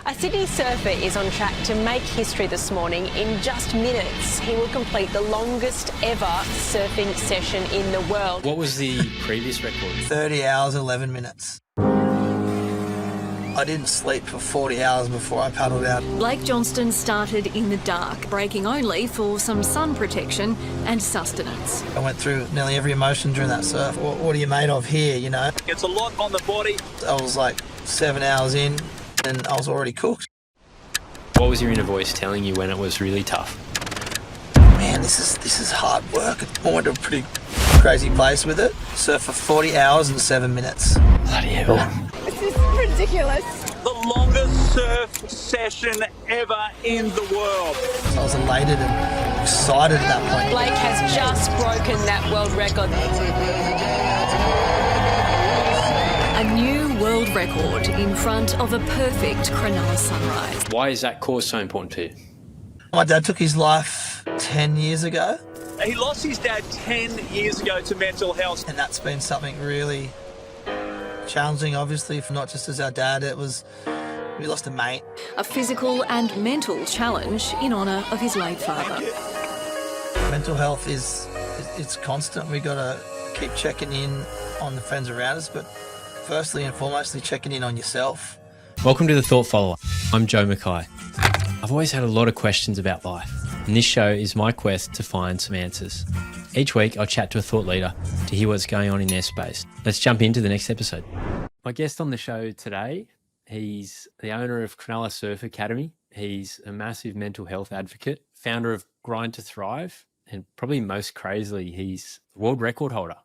A Sydney surfer is on track to make history this morning. In just minutes, he will complete the longest ever surfing session in the world. What was the previous record? 30 hours, 11 minutes. I didn't sleep for 40 hours before I paddled out. Blake Johnston started in the dark, breaking only for some sun protection and sustenance. I went through nearly every emotion during that surf. What are you made of here, you know? It's a lot on the body. I was like 7 hours in and I was already cooked. What was your inner voice telling you when it was really tough? Man, this is hard work. I went to a pretty crazy place with it. Surfed for 40 hours and 7 minutes. Bloody hell. This is ridiculous. The longest surf session ever in the world. I was elated and excited at that point. Blake has just broken that world record. A new world record in front of a perfect Cronulla sunrise. Why is that cause so important to you? My dad took his life 10 years ago. He lost his dad 10 years ago to mental health. And that's been something really challenging, obviously, for not just as our dad. We lost a mate. A physical and mental challenge in honour of his late father. Mental health it's constant. We got to keep checking in on the friends around us, but firstly and foremostly checking in on yourself. Welcome to The Thought Follower. I'm Joe Mackay. I've always had a lot of questions about life, and this show is my quest to find some answers. Each week, I'll chat to a thought leader to hear what's going on in their space. Let's jump into the next episode. My guest on the show today, he's the owner of Cronulla Surf Academy. He's a massive mental health advocate, founder of Grind to Thrive, and probably most crazily, he's the world record holder,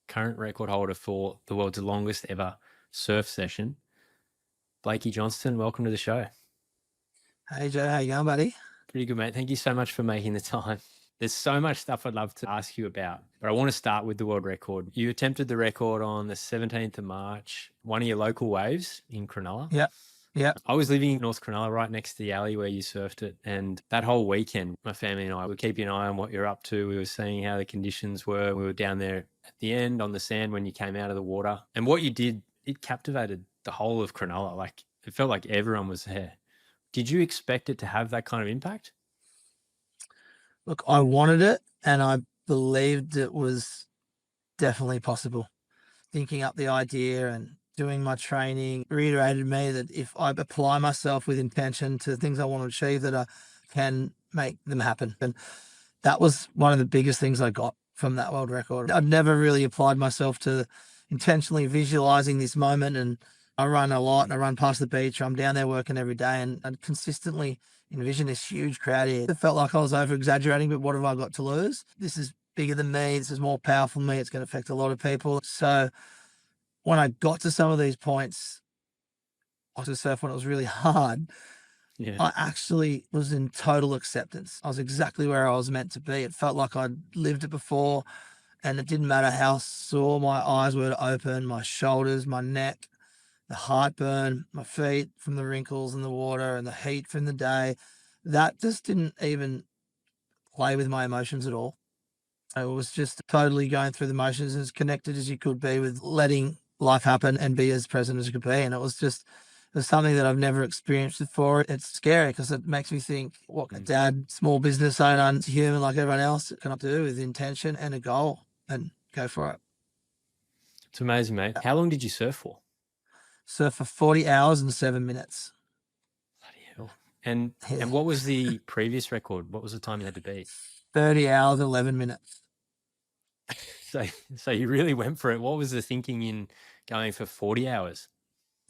current record holder for the world's longest ever surf session. Blakey Johnston, welcome to the show. Hey Joe, how you going, buddy? Pretty good, mate. Thank you so much for making the time. There's so much stuff I'd love to ask you about, but I want to start with the world record. You attempted the record on the 17th of March, one of your local waves in Cronulla. Yeah. I was living in North Cronulla, right next to the alley where you surfed it. And that whole weekend, my family and I were keeping an eye on what you're up to. We were seeing how the conditions were. We were down there at the end on the sand when you came out of the water. And what you did, it captivated the whole of Cronulla. Like, it felt like everyone was there. Did you expect it to have that kind of impact? Look, I wanted it and I believed it was definitely possible. Thinking up the idea and doing my training reiterated me that if I apply myself with intention to things I want to achieve, that I can make them happen. And that was one of the biggest things I got from that world record. I'd never really applied myself to intentionally visualizing this moment. And I run a lot and I run past the beach. I'm down there working every day and I'd consistently envision this huge crowd here. It felt like I was over exaggerating, but what have I got to lose? This is bigger than me. This is more powerful than me. It's going to affect a lot of people. So when I got to some of these points, I was to surf when it was really hard. Yeah. I actually was in total acceptance. I was exactly where I was meant to be. It felt like I'd lived it before and it didn't matter how sore my eyes were to open, my shoulders, my neck, the heartburn, my feet from the wrinkles in the water and the heat from the day. That just didn't even play with my emotions at all. It was just totally going through the motions, as connected as you could be with letting life happen and be as present as you could be. And it was something that I've never experienced before. It's scary because it makes me think, what can dad, small business owner, human like everyone else, can I do with intention and a goal and go for it? It's amazing, mate. How long did you surf for? Surf for 40 hours and 7 minutes. Bloody hell. And what was the previous record? What was the time you had to beat? 30 hours, 11 minutes. So you really went for it. What was the thinking in going for 40 hours?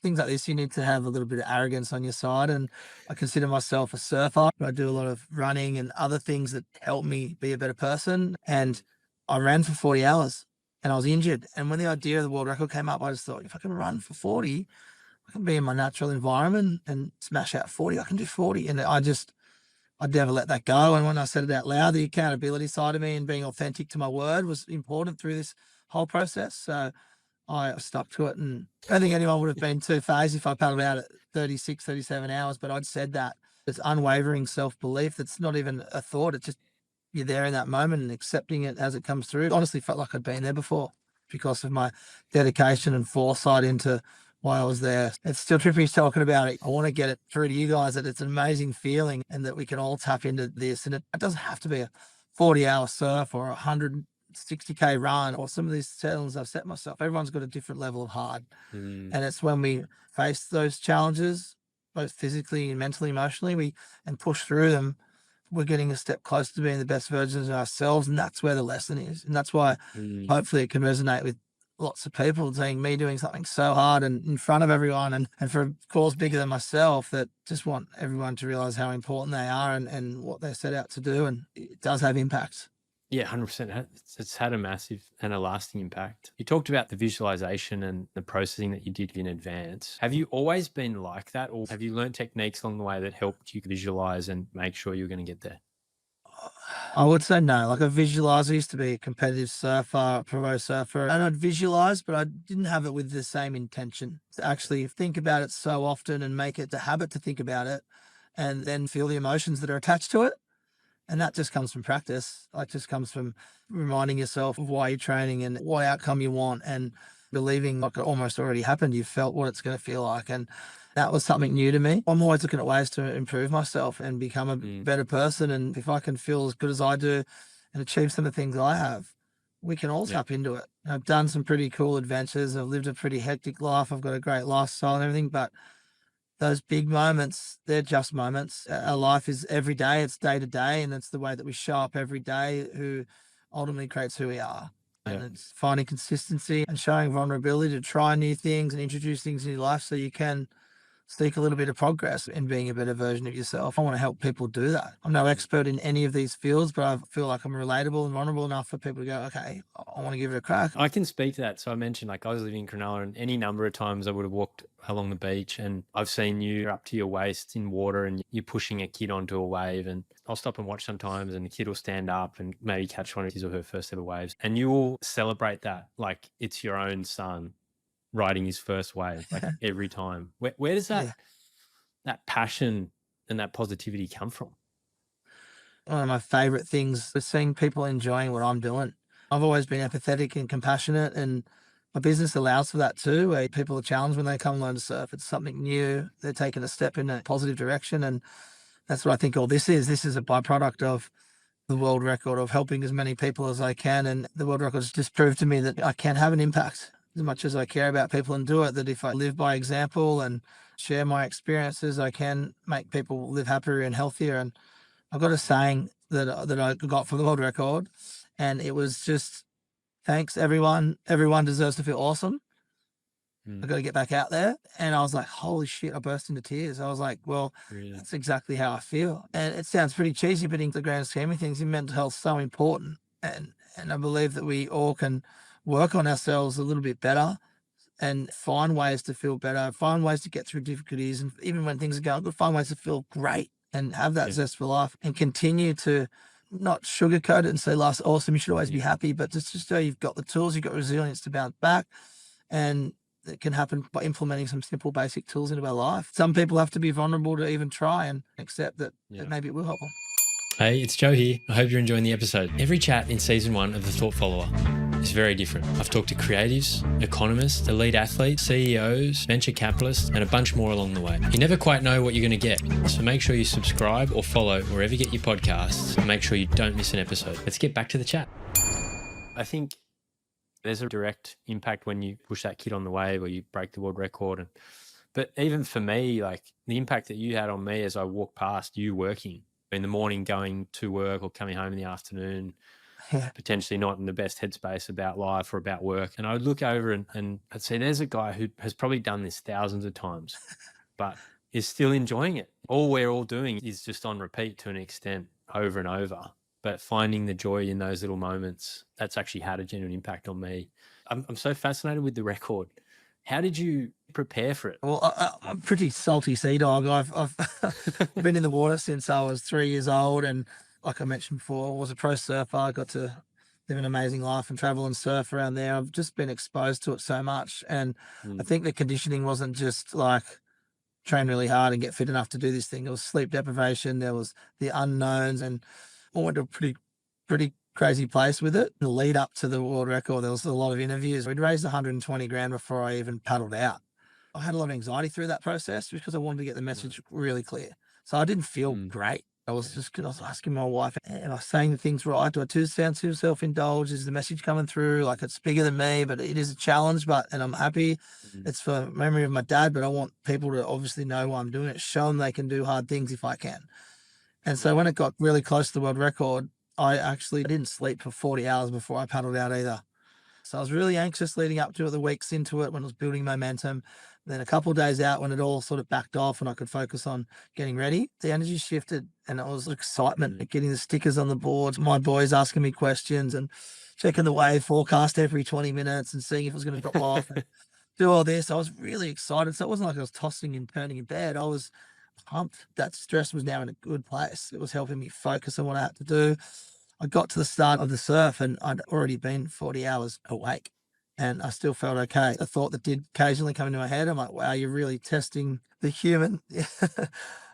Things like this, you need to have a little bit of arrogance on your side. And I consider myself a surfer. I do a lot of running and other things that help me be a better person. And I ran for 40 hours and I was injured. And when the idea of the world record came up, I just thought, if I can run for 40, I can be in my natural environment and smash out 40. I can do 40. And I'd never let that go. And when I said it out loud, the accountability side of me and being authentic to my word was important through this whole process. So I stuck to it. And I don't think anyone would have been too phased if I paddled out at 36, 37 hours, but I'd said that. It's unwavering self-belief. That's not even a thought. It's just you're there in that moment and accepting it as it comes through. It honestly felt like I'd been there before because of my dedication and foresight into why I was there. It's still trippy talking about it. I want to get it through to you guys that it's an amazing feeling and that we can all tap into this. And it doesn't have to be a 40-hour surf or a 160K run or some of these challenges I've set myself. Everyone's got a different level of hard. And it's when we face those challenges, both physically and mentally, emotionally, and push through them, we're getting a step closer to being the best versions of ourselves. And that's where the lesson is. And that's why hopefully it can resonate with lots of people, seeing me doing something so hard and in front of everyone and for a cause bigger than myself, that just want everyone to realize how important they are and what they're set out to do. And it does have impact. Yeah, 100%. It's had a massive and a lasting impact. You talked about the visualization and the processing that you did in advance. Have you always been like that, or have you learned techniques along the way that helped you visualize and make sure you're going to get there? I would say no. Like, a visualizer, used to be a competitive surfer, pro surfer, and I'd visualize, but I didn't have it with the same intention to actually think about it so often and make it a habit to think about it and then feel the emotions that are attached to it. And that just comes from practice. It just comes from reminding yourself of why you're training and what outcome you want, and believing like it almost already happened. You felt what it's going to feel like. And that was something new to me. I'm always looking at ways to improve myself and become a better person. And if I can feel as good as I do and achieve some of the things I have, we can all tap into it. I've done some pretty cool adventures. I've lived a pretty hectic life. I've got a great lifestyle and everything, but those big moments, they're just moments. Our life is every day, it's day to day, and it's the way that we show up every day who ultimately creates who we are. And it's finding consistency and showing vulnerability to try new things and introduce things in your life so you can seek a little bit of progress in being a better version of yourself. I want to help people do that. I'm no expert in any of these fields, but I feel like I'm relatable and vulnerable enough for people to go, okay, I want to give it a crack. I can speak to that. So I mentioned, like, I was living in Cronulla, and any number of times I would have walked along the beach and I've seen you up to your waist in water and you're pushing a kid onto a wave, and I'll stop and watch sometimes and the kid will stand up and maybe catch one of his or her first ever waves, and you will celebrate that like it's your own son riding his first wave, like every time. Where does that passion and that positivity come from? One of my favorite things is seeing people enjoying what I'm doing. I've always been empathetic and compassionate, and my business allows for that too, where people are challenged when they come learn to surf. It's something new. They're taking a step in a positive direction. And that's what I think all this is. This is a byproduct of the world record, of helping as many people as I can. And the world record has just proved to me that I can have an impact as much as I care about people and do it, that if I live by example and share my experiences, I can make people live happier and healthier. And I've got a saying that I got from the world record, and it was just, thanks everyone. Everyone deserves to feel awesome. I've got to get back out there. And I was like, holy shit, I burst into tears. I was like, well, that's exactly how I feel. And it sounds pretty cheesy, but in the grand scheme of things, mental health is so important. And I believe that we all can work on ourselves a little bit better and find ways to feel better, find ways to get through difficulties. And even when things are going good, find ways to feel great and have that zest for life, and continue to not sugarcoat it and say life's awesome, you should always be happy, but just so you've got the tools, you've got resilience to bounce back. And it can happen by implementing some simple basic tools into our life. Some people have to be vulnerable to even try and accept that maybe it will help them. Hey, it's Joe here. I hope you're enjoying the episode. Every chat in season 1 of The Thought Follower is very different. I've talked to creatives, economists, elite athletes, CEOs, venture capitalists, and a bunch more along the way. You never quite know what you're going to get, so make sure you subscribe or follow wherever you get your podcasts, and make sure you don't miss an episode. Let's get back to the chat. I think there's a direct impact when you push that kid on the wave or you break the world record. But even for me, like the impact that you had on me as I walked past you working in the morning, going to work or coming home in the afternoon, potentially not in the best headspace about life or about work. And I would look over and I'd say, there's a guy who has probably done this thousands of times, but is still enjoying it. All we're all doing is just on repeat to an extent over and over. But finding the joy in those little moments, that's actually had a genuine impact on me. I'm so fascinated with the record. How did you prepare for it? Well, I'm a pretty salty sea dog. I've been in the water since I was 3 years old. And like I mentioned before, I was a pro surfer. I got to live an amazing life and travel and surf around there. I've just been exposed to it so much. And I think the conditioning wasn't just like train really hard and get fit enough to do this thing. It was sleep deprivation. There was the unknowns, and I went to a pretty crazy place with it. The lead up to the world record, there was a lot of interviews. We'd raised 120 grand before I even paddled out. I had a lot of anxiety through that process because I wanted to get the message really clear. So I didn't feel great. I was asking my wife, am I saying the things right? Do I sound too self-indulged? Is the message coming through? Like, it's bigger than me, but it is a challenge, and I'm happy. It's for memory of my dad, but I want people to obviously know why I'm doing it, show them they can do hard things if I can. And so when it got really close to the world record, I actually didn't sleep for 40 hours before I paddled out either. So I was really anxious leading up to it, the weeks into it when I was building momentum. Then a couple of days out when it all sort of backed off and I could focus on getting ready, the energy shifted and it was excitement at getting the stickers on the boards, my boys asking me questions and checking the wave forecast every 20 minutes and seeing if it was going to drop off and do all this. I was really excited. So it wasn't like I was tossing and turning in bed. I was pumped. That stress was now in a good place. It was helping me focus on what I had to do. I got to the start of the surf and I'd already been 40 hours awake and I still felt okay. A thought that did occasionally come into my head. I'm like, wow, you're really testing the human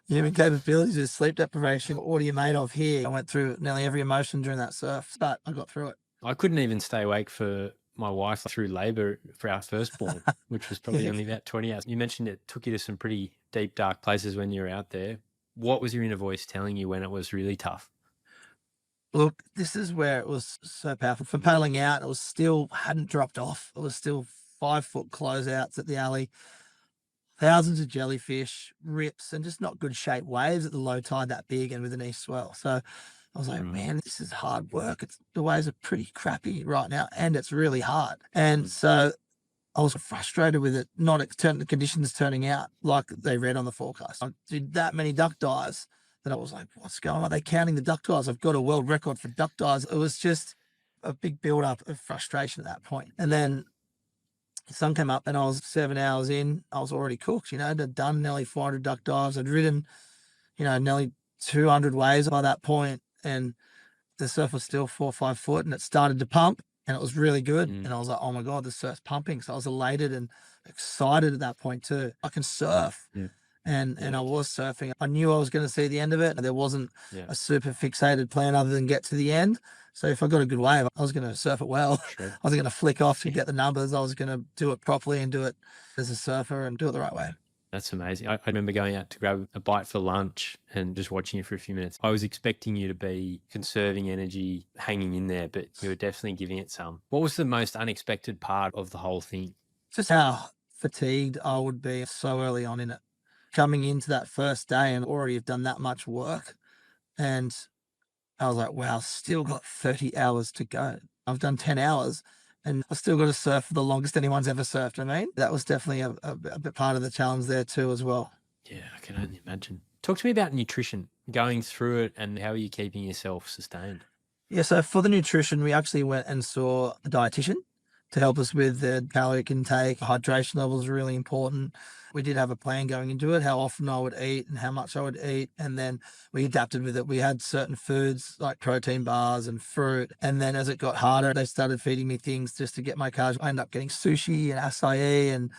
capabilities of sleep deprivation. What are you made of here? I went through nearly every emotion during that surf, but I got through it. I couldn't even stay awake for my wife through labour for our firstborn, which was probably only about 20 hours. You mentioned it took you to some pretty deep, dark places when you were out there. What was your inner voice telling you when it was really tough? Look, this is where it was so powerful. From paddling out, it was still hadn't dropped off. It was still 5-foot closeouts at the alley, thousands of jellyfish, rips, and just not good shaped waves at the low tide that big and with an east swell. So I was like, man, this is hard work. The waves are pretty crappy right now, and it's really hard. And so I was frustrated with it, the conditions turning out like they read on the forecast. I did that many duck dives that I was like, what's going on? Are they counting the duck dives? I've got a world record for duck dives. It was just a big build-up of frustration at that point. And then the sun came up and I was 7 hours in. I was already cooked, I'd done nearly 400 duck dives. I'd ridden, nearly 200 waves by that point, and the surf was still 4 or 5 foot and it started to pump and it was really good. And I was like, oh my God, the surf's pumping. So I was elated and excited at that point too. I can surf. Yeah. And I was surfing. I knew I was going to see the end of it. There wasn't a super fixated plan other than get to the end. So if I got a good wave, I was going to surf it well. Sure. I wasn't going to flick off to get the numbers. I was going to do it properly and do it as a surfer and do it the right way. That's amazing. I remember going out to grab a bite for lunch and just watching you for a few minutes. I was expecting you to be conserving energy, hanging in there, but you were definitely giving it some. What was the most unexpected part of the whole thing? Just how fatigued I would be so early on in it. Coming into that first day and already have done that much work. And I was like, wow, still got 30 hours to go. I've done 10 hours and I've still got to surf for the longest anyone's ever surfed. That was definitely a bit part of the challenge there too as well. Yeah, I can only imagine. Talk to me about nutrition, going through it, and how are you keeping yourself sustained? Yeah, so for the nutrition, we actually went and saw a dietitian to help us with the caloric intake. Hydration levels are really important. We did have a plan going into it, how often I would eat and how much I would eat. And then we adapted with it. We had certain foods like protein bars and fruit. And then as it got harder, they started feeding me things just to get my carbs. I ended up getting sushi and acai and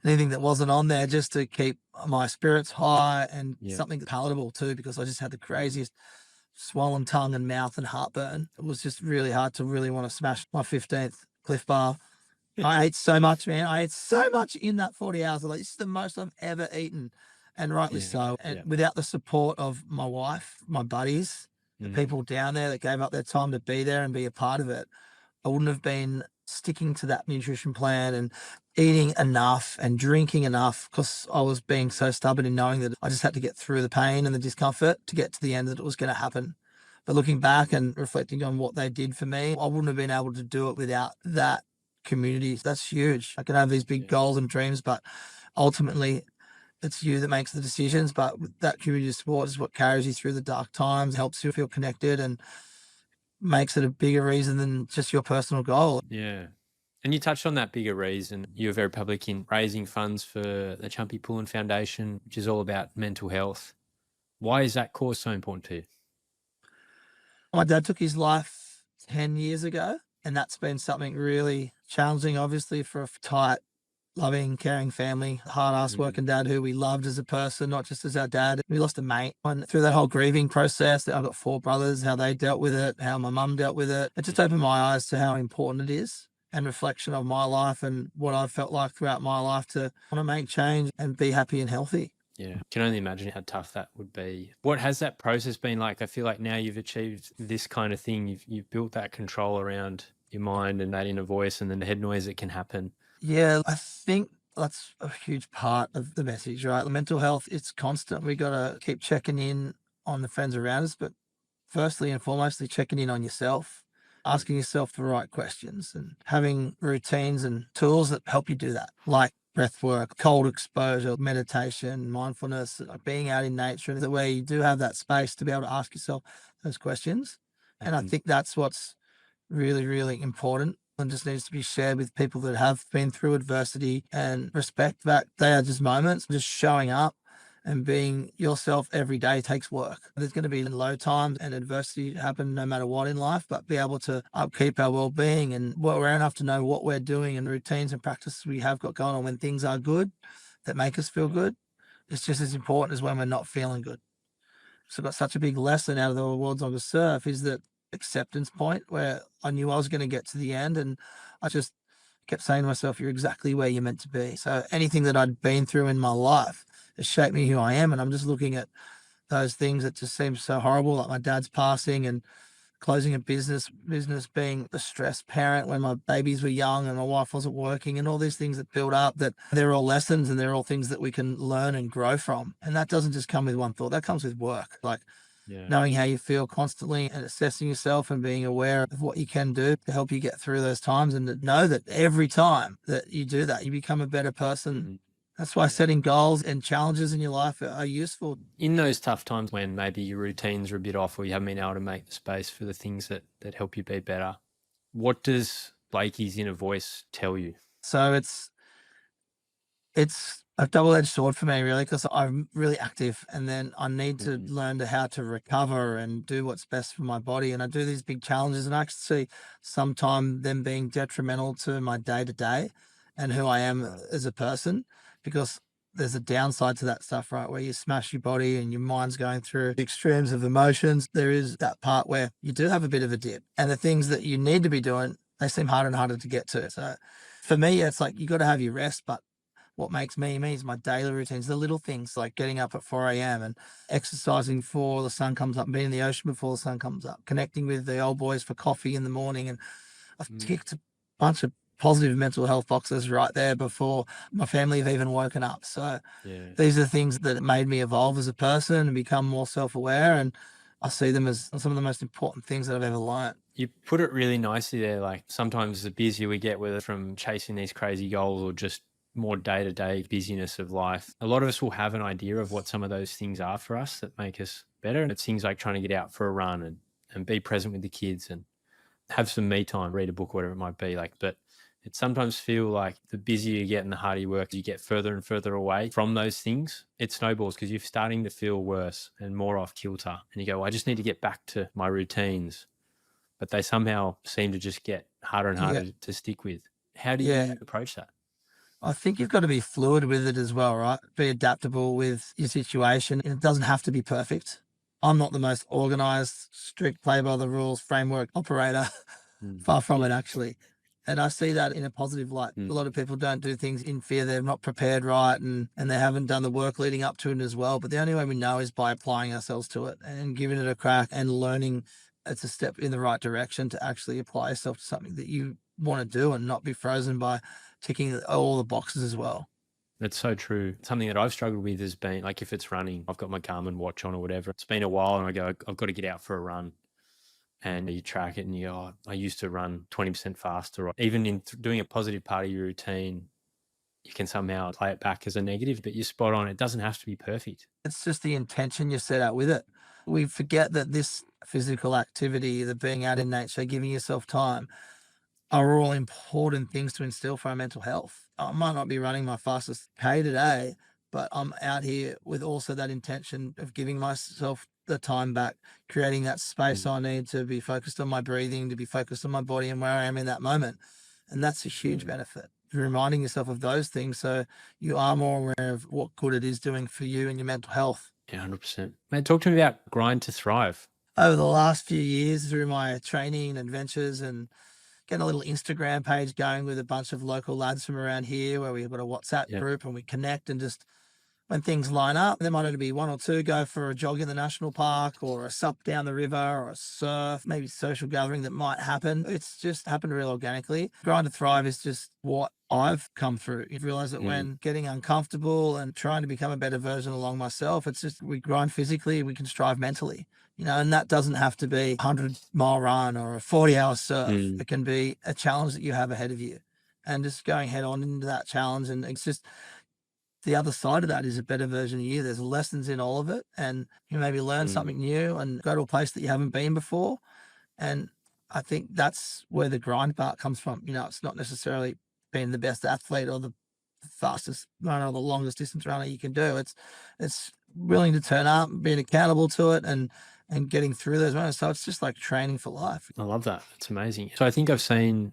anything that wasn't on there just to keep my spirits high and something palatable too, because I just had the craziest swollen tongue and mouth and heartburn. It was just really hard to really want to smash my 15th Cliff Bar. I ate so much, man. I ate so much in that 40 hours. Like, this is the most I've ever eaten, and rightly so. And without the support of my wife, my buddies, the people down there that gave up their time to be there and be a part of it, I wouldn't have been sticking to that nutrition plan and eating enough and drinking enough, because I was being so stubborn in knowing that I just had to get through the pain and the discomfort to get to the end that it was going to happen. But looking back and reflecting on what they did for me, I wouldn't have been able to do it without that community. That's huge. I can have these big goals and dreams, but ultimately it's you that makes the decisions. But that community support is what carries you through the dark times, helps you feel connected, and makes it a bigger reason than just your personal goal. Yeah. And you touched on that bigger reason. You were very public in raising funds for the Chumpy Pullin Foundation, which is all about mental health. Why is that cause so important to you? My dad took his life 10 years ago, and that's been something really challenging, obviously, for a tight, loving, caring family, hard-ass working dad who we loved as a person, not just as our dad. We lost a mate. And through that whole grieving process, I've got 4 brothers, how they dealt with it, how my mum dealt with it. It just opened my eyes to how important it is and reflection of my life and what I've felt like throughout my life to want to make change and be happy and healthy. Yeah, can only imagine how tough that would be. What has that process been like? I feel like now you've achieved this kind of thing. You've built that control around your mind and that inner voice and then the head noise that can happen. Yeah, I think that's a huge part of the message, right? The mental health, it's constant. We got to keep checking in on the friends around us, but firstly and foremostly checking in on yourself, asking yourself the right questions and having routines and tools that help you do that, like breath work, cold exposure, meditation, mindfulness, like being out in nature, the way you do have that space to be able to ask yourself those questions. And I think that's what's really, really important and just needs to be shared with people that have been through adversity and respect that they are just moments, just showing up and being yourself every day takes work. There's going to be low times and adversity happen no matter what in life, but be able to upkeep our well-being and we're aware enough to know what we're doing and routines and practices we have got going on when things are good that make us feel good. It's just as important as when we're not feeling good. So I got such a big lesson out of the World's Longest Surf is that acceptance point where I knew I was going to get to the end and I just kept saying to myself, you're exactly where you're meant to be. So anything that I'd been through in my life has shaped me who I am. And I'm just looking at those things that just seem so horrible, like my dad's passing and closing a business being a stressed parent when my babies were young and my wife wasn't working and all these things that build up, that they're all lessons and they're all things that we can learn and grow from. And that doesn't just come with one thought, that comes with work. Like knowing how you feel constantly and assessing yourself and being aware of what you can do to help you get through those times and to know that every time that you do that, you become a better person. That's why setting goals and challenges in your life are useful. In those tough times when maybe your routines are a bit off or you haven't been able to make the space for the things that help you be better, what does Blakey's inner voice tell you? So it's a double-edged sword for me, really, because I'm really active and then I need to learn how to recover and do what's best for my body. And I do these big challenges and I actually see sometimes them being detrimental to my day-to-day and who I am as a person, because there's a downside to that stuff, right? Where you smash your body and your mind's going through extremes of emotions. There is that part where you do have a bit of a dip and the things that you need to be doing, they seem harder and harder to get to. So for me, it's like, you got to have your rest, but what makes me is my daily routines, the little things like getting up at 4 a.m. and exercising before the sun comes up, being in the ocean before the sun comes up, connecting with the old boys for coffee in the morning. And I've ticked a bunch of positive mental health boxes right there before my family have even woken up. So these are things that made me evolve as a person and become more self-aware. And I see them as some of the most important things that I've ever learned. You put it really nicely there. Like sometimes the busier we get, whether from chasing these crazy goals or just more day-to-day busyness of life, a lot of us will have an idea of what some of those things are for us that make us better. And it's things like trying to get out for a run and be present with the kids and have some me time, read a book, whatever it might be. But it sometimes feel like the busier you get and the harder you work, you get further and further away from those things. It snowballs because you're starting to feel worse and more off kilter. And you go, well, I just need to get back to my routines. But they somehow seem to just get harder and harder to stick with. How do you approach that? I think you've got to be fluid with it as well, right? Be adaptable with your situation. It doesn't have to be perfect. I'm not the most organized, strict, play by the rules framework operator. Far from it, actually. And I see that in a positive light. A lot of people don't do things in fear. They're not prepared right and they haven't done the work leading up to it as well. But the only way we know is by applying ourselves to it and giving it a crack and learning it's a step in the right direction to actually apply yourself to something that you want to do and not be frozen by ticking all the boxes as well. That's so true. Something that I've struggled with has been, like, if it's running, I've got my Garmin watch on or whatever. It's been a while and I go, I've got to get out for a run. And you track it and you go, oh, I used to run 20% faster. Or even in doing a positive part of your routine, you can somehow play it back as a negative, but you're spot on. It doesn't have to be perfect. It's just the intention you set out with it. We forget that this physical activity, the being out in nature, giving yourself time, are all important things to instill for our mental health. I might not be running my fastest K today, but I'm out here with also that intention of giving myself the time back, creating that space I need to be focused on my breathing, to be focused on my body and where I am in that moment. And that's a huge benefit. Reminding yourself of those things so you are more aware of what good it is doing for you and your mental health. Yeah, 100%. Mate, talk to me about Grind to Thrive. Over the last few years through my training and adventures and get a little Instagram page going with a bunch of local lads from around here where we've got a WhatsApp group and we connect, and just when things line up, there might only be one or two go for a jog in the national park or a sup down the river or a surf, maybe social gathering that might happen. It's just happened real organically. Grind to Thrive is just what I've come through. You realise that when getting uncomfortable and trying to become a better version along myself, it's just we grind physically, we can strive mentally. And that doesn't have to be a 100-mile run or a 40-hour surf. It can be a challenge that you have ahead of you, and just going head on into that challenge. And it's just the other side of that is a better version of you. There's lessons in all of it, and you maybe learn something new and go to a place that you haven't been before. And I think that's where the grind part comes from. It's not necessarily being the best athlete or the fastest runner or the longest distance runner you can do. It's willing to turn up, being accountable to it, and getting through those runners. So it's just like training for life. I love that. It's amazing. So I think I've seen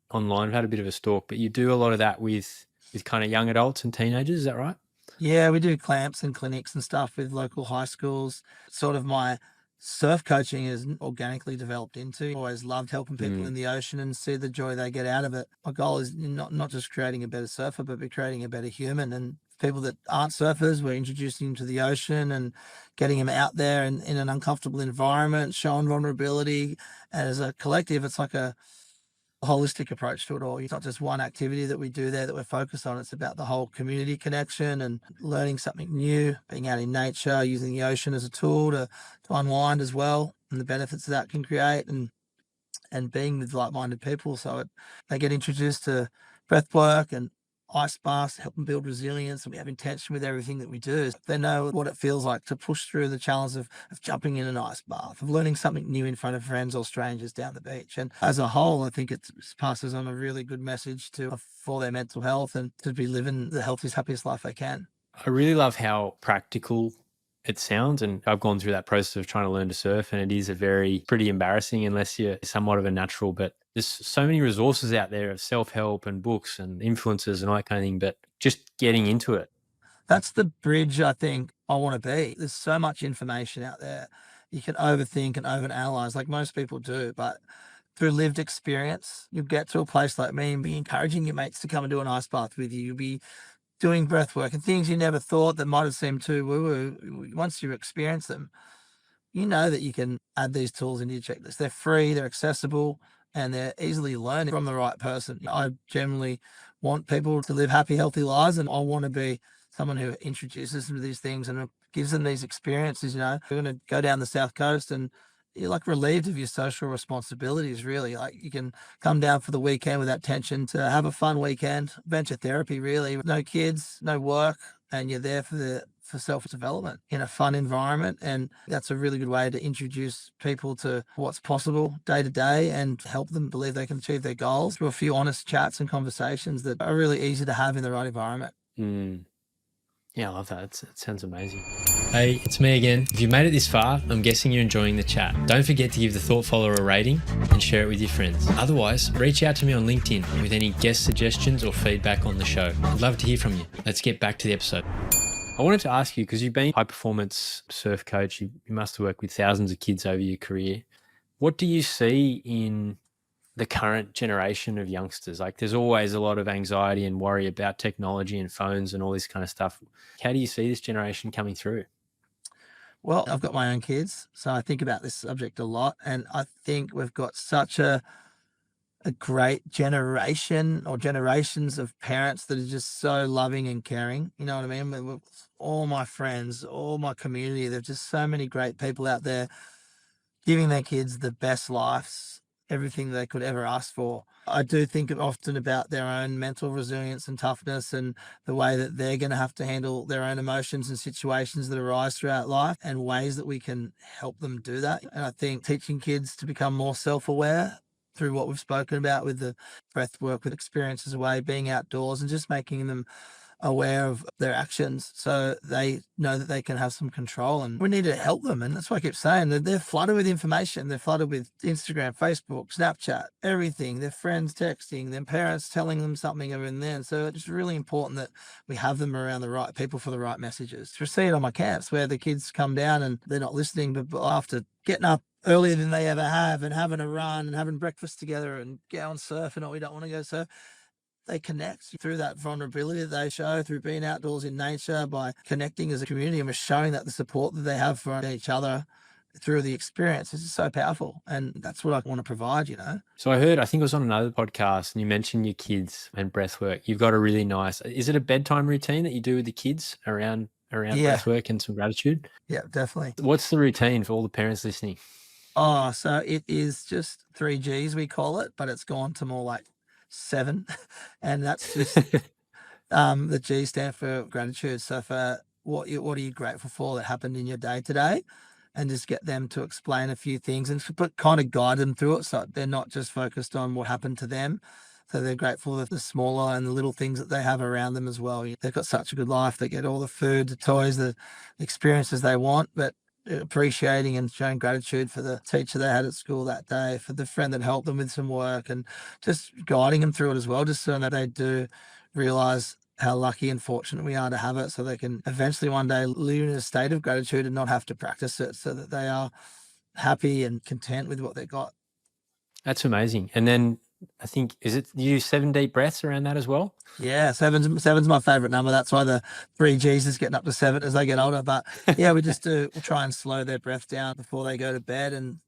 online, I've had a bit of a stalk, but you do a lot of that with kind of young adults and teenagers. Is that right? Yeah, we do clamps and clinics and stuff with local high schools. Sort of my surf coaching is organically developed into. Always loved helping people in the ocean and see the joy they get out of it. My goal is not just creating a better surfer, but creating a better human. And people that aren't surfers, we're introducing them to the ocean and getting them out there in an uncomfortable environment, showing vulnerability. And as a collective, it's like a holistic approach to it all. It's not just one activity that we do there that we're focused on. It's about the whole community connection and learning something new, being out in nature, using the ocean as a tool to unwind as well, and the benefits that can create, and being with like-minded people. So they get introduced to breath work and ice baths, help them build resilience, and we have intention with everything that we do. They know what it feels like to push through the challenge of jumping in an ice bath, of learning something new in front of friends or strangers down the beach. And as a whole, I think it passes on a really good message for their mental health and to be living the healthiest, happiest life they can. I really love how practical it sounds, and I've gone through that process of trying to learn to surf, and it is pretty embarrassing unless you're somewhat of a natural. But there's so many resources out there of self-help and books and influencers and all that kind of thing, but just getting into it. That's the bridge I think I want to be. There's so much information out there. You can overthink and overanalyze like most people do, but through lived experience, you'll get to a place like me and be encouraging your mates to come and do an ice bath with you. You'll be doing breath work and things you never thought that might have seemed too woo-woo. Once you experience them, you know that you can add these tools into your checklist. They're free, they're accessible, and they're easily learned from the right person. I generally want people to live happy, healthy lives, and I want to be someone who introduces them to these things and gives them these experiences. We're going to go down the South Coast and you're like relieved of your social responsibilities, really. Like you can come down for the weekend without tension to have a fun weekend, venture therapy, really. No kids, no work, and you're there for self-development in a fun environment. And that's a really good way to introduce people to what's possible day to day and help them believe they can achieve their goals through a few honest chats and conversations that are really easy to have in the right environment. Yeah, I love that. It sounds amazing. Hey, it's me again. If you've made it this far, I'm guessing you're enjoying the chat. Don't forget to give the Thought Follower a rating and share it with your friends. Otherwise, reach out to me on LinkedIn with any guest suggestions or feedback on the show. I'd love to hear from you. Let's get back to the episode. I wanted to ask you, because you've been a high-performance surf coach, you must have worked with thousands of kids over your career. What do you see in the current generation of youngsters? Like there's always a lot of anxiety and worry about technology and phones and all this kind of stuff. How do you see this generation coming through? Well, I've got my own kids, so I think about this subject a lot. And I think we've got such a great generation or generations of parents that are just so loving and caring. You know what I mean? All my friends, all my community, there's just so many great people out there giving their kids the best lives, everything they could ever ask for. I do think often about their own mental resilience and toughness and the way that they're going to have to handle their own emotions and situations that arise throughout life and ways that we can help them do that. And I think teaching kids to become more self-aware through what we've spoken about with the breath work, with experiences away, being outdoors, and just making them aware of their actions so they know that they can have some control, and we need to help them. And that's why I keep saying that they're flooded with information. They're flooded with Instagram, Facebook, Snapchat, everything, their friends texting, their parents telling them something every and then. So it's really important that we have them around the right people for the right messages. To see it on my camps where the kids come down and they're not listening, but after getting up earlier than they ever have and having a run and having breakfast together and go and surf, and we don't want to go surf, they connect through that vulnerability that they show through being outdoors in nature, by connecting as a community, and we're showing that the support that they have for each other through the experience is so powerful. And that's what I want to provide, you know. So I think it was on another podcast, and you mentioned your kids and breath work. You've got a really nice, is it a bedtime routine that you do with the kids around breath work and some gratitude? Yeah, definitely. What's the routine for all the parents listening? Oh, so it is just 3 Gs, we call it, but it's gone to more like 7. And that's just the G stand for gratitude. So for what are you grateful for that happened in your day today, and just get them to explain a few things and but kind of guide them through it, so they're not just focused on what happened to them. So they're grateful for the smaller and the little things that they have around them as well. They've got such a good life. They get all the food, the toys, the experiences they want, but appreciating and showing gratitude for the teacher they had at school that day, for the friend that helped them with some work, and just guiding them through it as well, just so that they do realize how lucky and fortunate we are to have it, so they can eventually one day live in a state of gratitude and not have to practice it, so that they are happy and content with what they got. That's amazing. And then I think, you use 7 deep breaths around that as well? Yeah, seven's my favorite number. That's why the 3 Gs is getting up to 7 as they get older. But yeah, we try and slow their breath down before they go to bed, and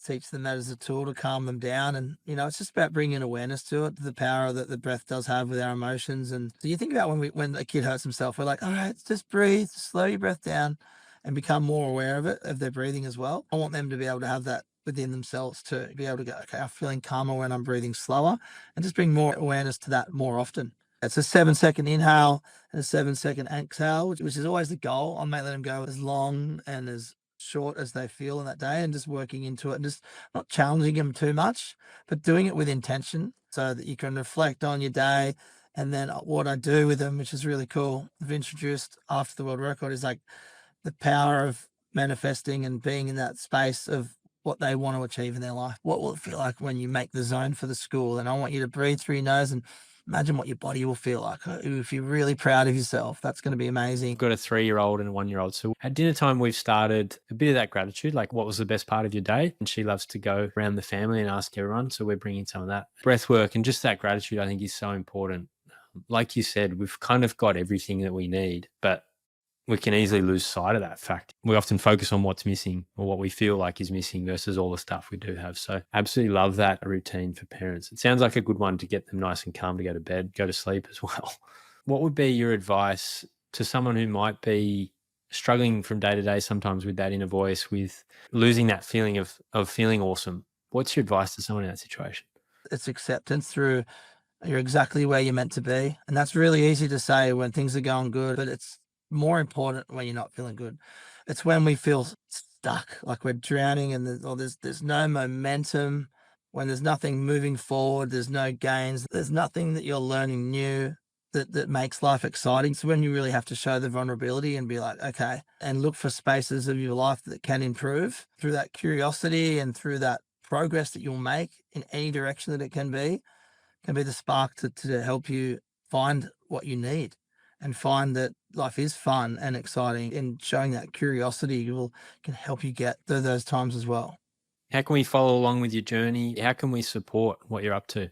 teach them that as a tool to calm them down. And, you know, it's just about bringing awareness to it, the power that the breath does have with our emotions. And so you think about when a kid hurts himself, we're like, all right, just breathe, slow your breath down, and become more aware of their breathing as well. I want them to be able to have that within themselves, to be able to go, okay, I'm feeling calmer when I'm breathing slower, and just bring more awareness to that more often. It's a 7-second inhale and a 7-second exhale, which is always the goal. I might let them go as long and as short as they feel in that day, and just working into it and just not challenging them too much, but doing it with intention so that you can reflect on your day. And then what I do with them, which is really cool, I've introduced after the world record, is like the power of manifesting and being in that space of what they want to achieve in their life. What will it feel like when you make the zone for the school? And I want you to breathe through your nose and imagine what your body will feel like. If you're really proud of yourself, that's going to be amazing. I've got a 3-year-old and a 1-year-old. So at dinner time, we've started a bit of that gratitude, like what was the best part of your day? And she loves to go around the family and ask everyone. So we're bringing some of that breath work, and just that gratitude, I think, is so important. Like you said, we've kind of got everything that we need, but we can easily lose sight of that fact. We often focus on what's missing or what we feel like is missing versus all the stuff we do have. So absolutely love that routine for parents. It sounds like a good one to get them nice and calm to go to bed, go to sleep as well. What would be your advice to someone who might be struggling from day to day sometimes with that inner voice, with losing that feeling of feeling awesome? What's your advice to someone in that situation? It's acceptance through you're exactly where you're meant to be. And that's really easy to say when things are going good, but it's more important when you're not feeling good. It's when we feel stuck, like we're drowning and there's no momentum, when there's nothing moving forward, there's no gains, there's nothing that you're learning new that makes life exciting. So when you really have to show the vulnerability and be like, okay, and look for spaces of your life that can improve through that curiosity and through that progress that you'll make in any direction that it can be the spark to help you find what you need and find that life is fun and exciting, and showing that curiosity can help you get through those times as well. How can we follow along with your journey? How can we support what you're up to?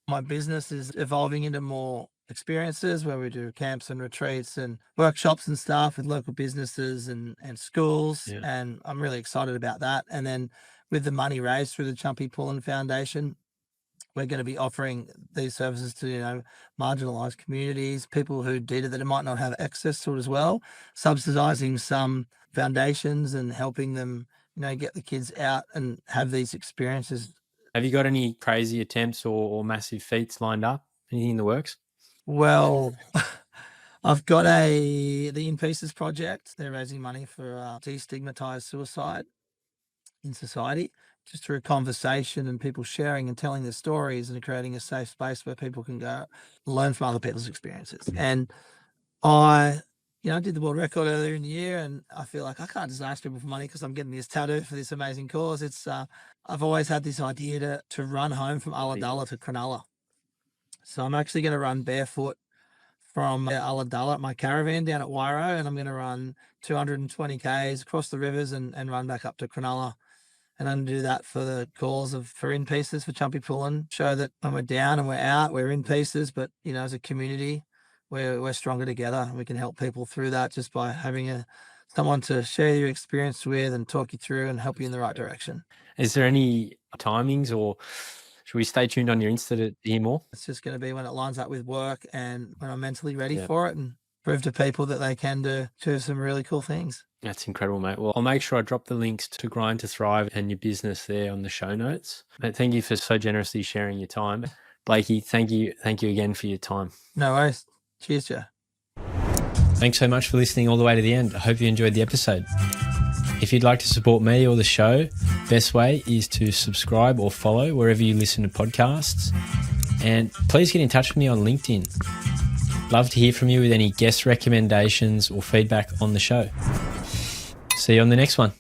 My business is evolving into more experiences where we do camps and retreats and workshops and stuff with local businesses and schools. Yeah. And I'm really excited about that. And then with the money raised through the Chumpy Pullin Foundation, we're going to be offering these services to, marginalised communities, people who did it that might not have access to it as well, subsidising some foundations and helping them, get the kids out and have these experiences. Have you got any crazy attempts or massive feats lined up? Anything in the works? Well, I've got the In Pieces project. They're raising money for destigmatise suicide in society. just through conversation and people sharing and telling their stories and creating a safe space where people can go learn from other people's experiences. And I did the world record earlier in the year, and I feel like I can't just ask people for money because I'm getting this tattoo for this amazing cause. It's I've always had this idea to run home from Ulladulla to Cronulla. So I'm actually going to run barefoot from Ulladulla, my caravan down at Wairo, and I'm going to run 220 Ks across the rivers and run back up to Cronulla. And I'm going to do that for the cause of For In Pieces, for Chumpy Pullin, show that when we're down and we're out, we're in pieces, but, as a community, we're stronger together. We can help people through that just by having someone to share your experience with and talk you through and help you in the right direction. Is there any timings, or should we stay tuned on your Insta to hear more? It's just going to be when it lines up with work and when I'm mentally ready for it, and prove to people that they can do some really cool things. That's incredible, mate. Well, I'll make sure I drop the links to Grind to Thrive and your business there on the show notes. But thank you for so generously sharing your time. Blakey, thank you again for your time. No worries. Cheers, Joe. Thanks so much for listening all the way to the end. I hope you enjoyed the episode. If you'd like to support me or the show, best way is to subscribe or follow wherever you listen to podcasts. And please get in touch with me on LinkedIn. Love to hear from you with any guest recommendations or feedback on the show. See you on the next one.